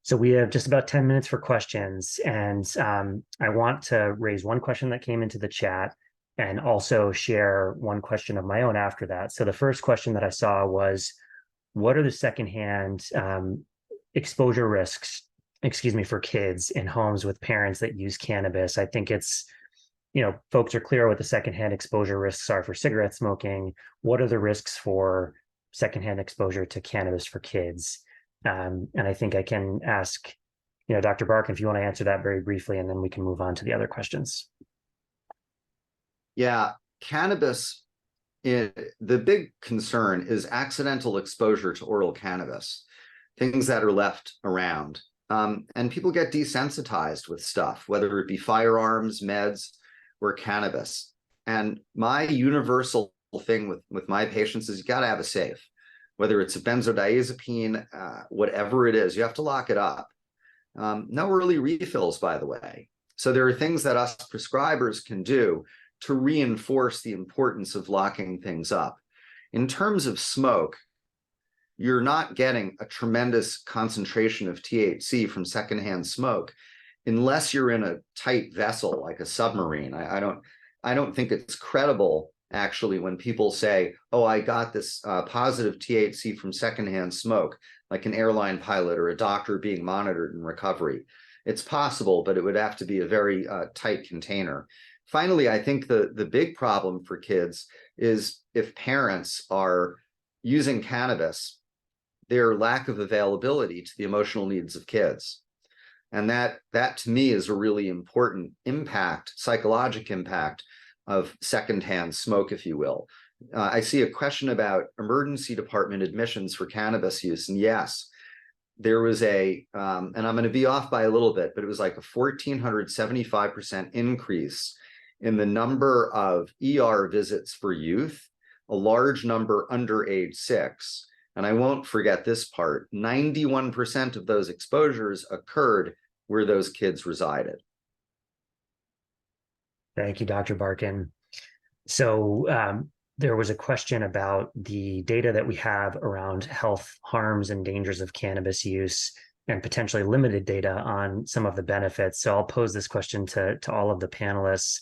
So we have just about 10 minutes for questions, and I want to raise one question that came into the chat and also share one question of my own after that. So the first question that I saw was, what are the secondhand exposure risks, for kids in homes with parents that use cannabis? I think it's, folks are clear what the secondhand exposure risks are for cigarette smoking. What are the risks for secondhand exposure to cannabis for kids? And I think I can ask, Dr. Barkin, if you want to answer that very briefly, and then we can move on to the other questions. Yeah, cannabis, the big concern is accidental exposure to oral cannabis, things that are left around. And people get desensitized with stuff, whether it be firearms, meds, or cannabis. And my universal thing with my patients is you got to have a safe, whether it's a benzodiazepine, whatever it is, you have to lock it up. No early refills, by the way. So there are things that us prescribers can do to reinforce the importance of locking things up. In terms of smoke, you're not getting a tremendous concentration of THC from secondhand smoke unless you're in a tight vessel like a submarine. I don't think it's credible, actually, when people say, oh, I got this positive THC from secondhand smoke, like an airline pilot or a doctor being monitored in recovery. It's possible, but it would have to be a very tight container. Finally, I think the big problem for kids is if parents are using cannabis, their lack of availability to the emotional needs of kids. And that to me is a really important impact, psychological impact of secondhand smoke, if you will. I see a question about emergency department admissions for cannabis use. And yes, there was and I'm going to be off by a little bit, but it was like a 1,475% increase in the number of ER visits for youth, a large number under age 6. And I won't forget this part, 91% of those exposures occurred where those kids resided. Thank you, Dr. Barkin. So there was a question about the data that we have around health harms and dangers of cannabis use and potentially limited data on some of the benefits. So I'll pose this question to all of the panelists.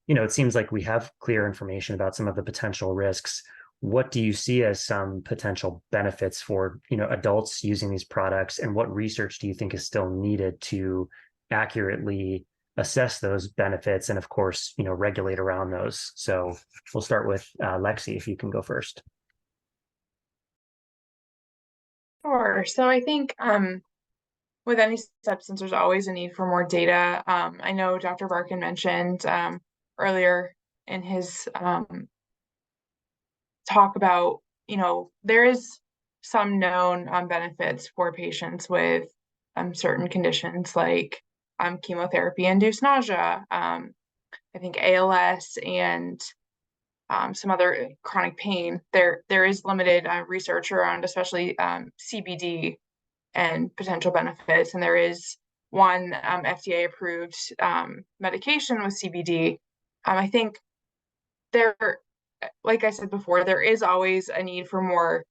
It seems like we have clear information about some of the potential risks. What do you see as some potential benefits for, adults using these products, and what research do you think is still needed to accurately assess those benefits and, of course, regulate around those? So we'll start with Lexi, if you can go first. Sure. So I think with any substance, there's always a need for more data. I know Dr. Barkin mentioned earlier in his talk about, there is some known benefits for patients with certain conditions like chemotherapy-induced nausea, I think ALS, and some other chronic pain. There is limited research around, especially CBD and potential benefits, and there is one FDA-approved medication with CBD. I think like I said before, there is always a need for more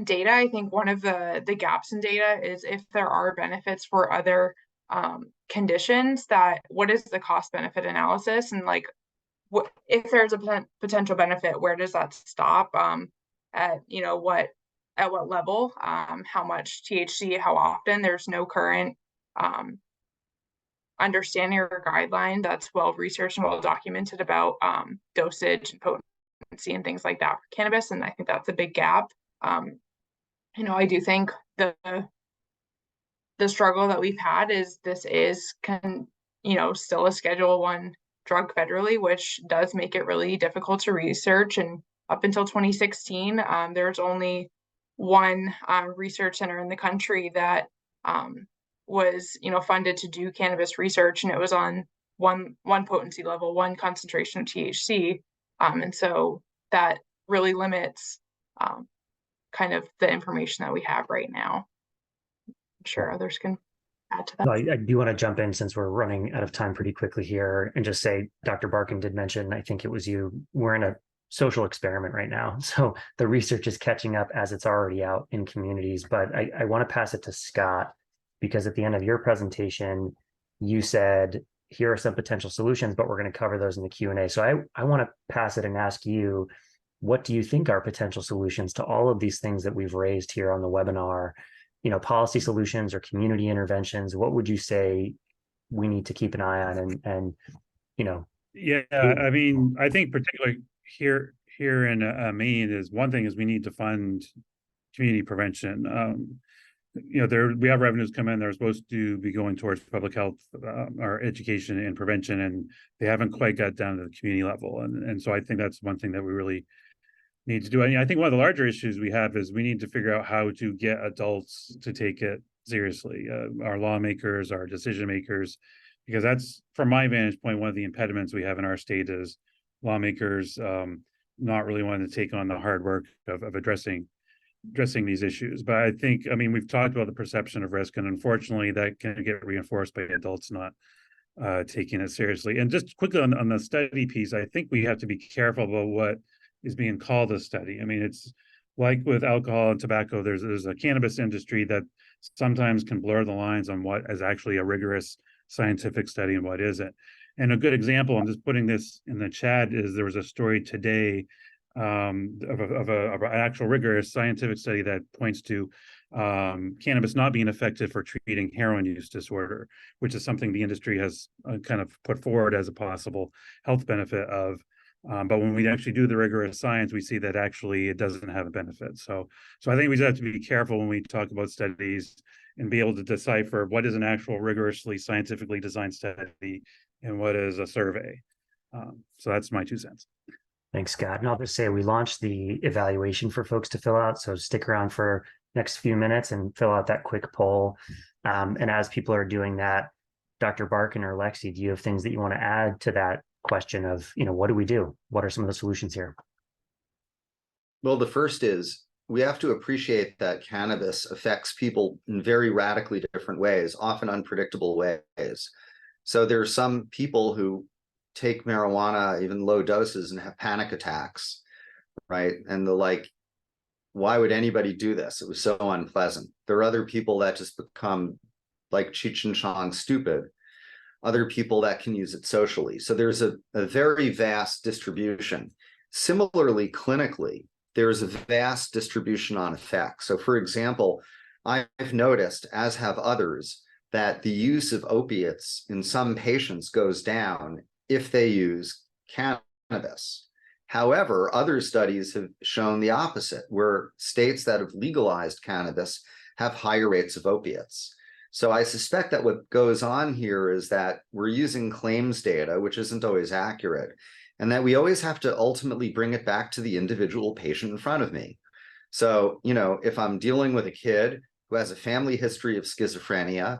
data. I think one of the gaps in data is if there are benefits for other conditions, that what is the cost benefit analysis, and like what if there's a potential benefit, where does that stop, at what level, how much THC, how often. There's no current understanding or guideline that's well researched and well documented about dosage and potency and things like that for cannabis, and I think that's a big gap. I do think the struggle that we've had is this is still a Schedule 1 drug federally, which does make it really difficult to research. And up until 2016, there's only one research center in the country that was funded to do cannabis research, and it was on one potency level, one concentration of THC, and so that really limits kind of the information that we have right now. I'm sure others can add to that. I do want to jump in, since we're running out of time pretty quickly here, and just say Dr. Barkin did mention, I think it was you, we're in a social experiment right now. So the research is catching up as it's already out in communities. But I want to pass it to Scott, because at the end of your presentation, you said, here are some potential solutions, but we're going to cover those in the Q&A. So I want to pass it and ask you, what do you think are potential solutions to all of these things that we've raised here on the webinar? Policy solutions or community interventions. What would you say we need to keep an eye on? Yeah, I mean, I think particularly here in Maine, is one thing is we need to fund community prevention. We have revenues come in. They're supposed to be going towards public health or education and prevention, and they haven't quite got down to the community level. And so I think that's one thing that we really need to do. I think one of the larger issues we have is we need to figure out how to get adults to take it seriously, our lawmakers, our decision makers, because that's, from my vantage point, one of the impediments we have in our state is lawmakers not really wanting to take on the hard work of addressing these issues. But I think, we've talked about the perception of risk, and unfortunately that can get reinforced by adults not taking it seriously. And just quickly on the study piece, I think we have to be careful about what is being called a study. It's like with alcohol and tobacco, there's a cannabis industry that sometimes can blur the lines on what is actually a rigorous scientific study and what isn't. And a good example, I'm just putting this in the chat, is there was a story today of an actual rigorous scientific study that points to cannabis not being effective for treating heroin use disorder, which is something the industry has kind of put forward as a possible health benefit of. But when we actually do the rigorous science, we see that actually it doesn't have a benefit. So I think we just have to be careful when we talk about studies and be able to decipher what is an actual rigorously scientifically designed study and what is a survey. So that's my 2 cents. Thanks, Scott. And I'll just say we launched the evaluation for folks to fill out. So stick around for next few minutes and fill out that quick poll. And as people are doing that, Dr. Barkin or Lexi, do you have things that you want to add to that question of, what do we do? What are some of the solutions here? Well, the first is we have to appreciate that cannabis affects people in very radically different ways, often unpredictable ways. So there are some people who take marijuana, even low doses, and have panic attacks, right? And they're like, why would anybody do this? It was so unpleasant. There are other people that just become like Cheech and Chong stupid. Other people that can use it socially. So there's a very vast distribution. Similarly, clinically, there's a vast distribution on effects. So for example, I've noticed, as have others, that the use of opiates in some patients goes down if they use cannabis. However, other studies have shown the opposite, where states that have legalized cannabis have higher rates of opiates. So I suspect that what goes on here is that we're using claims data, which isn't always accurate, and that we always have to ultimately bring it back to the individual patient in front of me. So, if I'm dealing with a kid who has a family history of schizophrenia,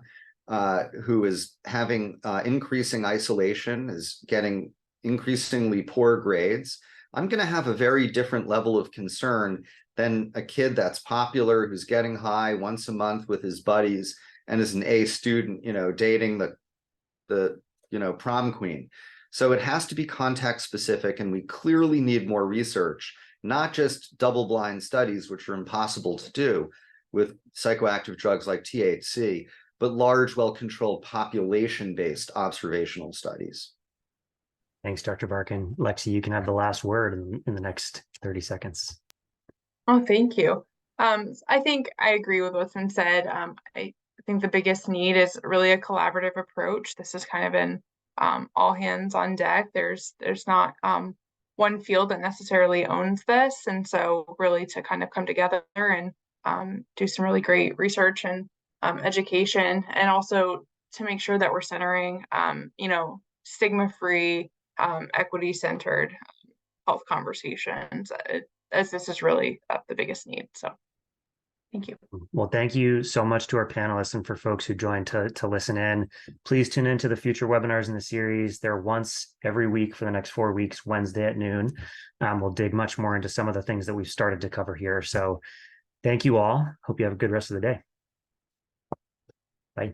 who is having increasing isolation, is getting increasingly poor grades, I'm going to have a very different level of concern than a kid that's popular, who's getting high once a month with his buddies, and is an A student, dating the prom queen. So it has to be context specific, and we clearly need more research not just double-blind studies, which are impossible to do with psychoactive drugs like THC, but large, well-controlled population-based observational studies. Thanks, Dr. Barkin. Lexi, you can have the last word in the next 30 seconds. Oh, thank you. I think I agree with what's been said. I think the biggest need is really a collaborative approach. This has kind of been all hands on deck. There's not one field that necessarily owns this, and so really to kind of come together and do some really great research and education, and also to make sure that we're centering stigma-free, equity-centered health conversations, as this is really the biggest need. So thank you. Well, thank you so much to our panelists and for folks who joined to listen in. Please tune in to the future webinars in the series. They're once every week for the next 4 weeks, Wednesday at noon. We'll dig much more into some of the things that we've started to cover here. So thank you all. Hope you have a good rest of the day. Bye.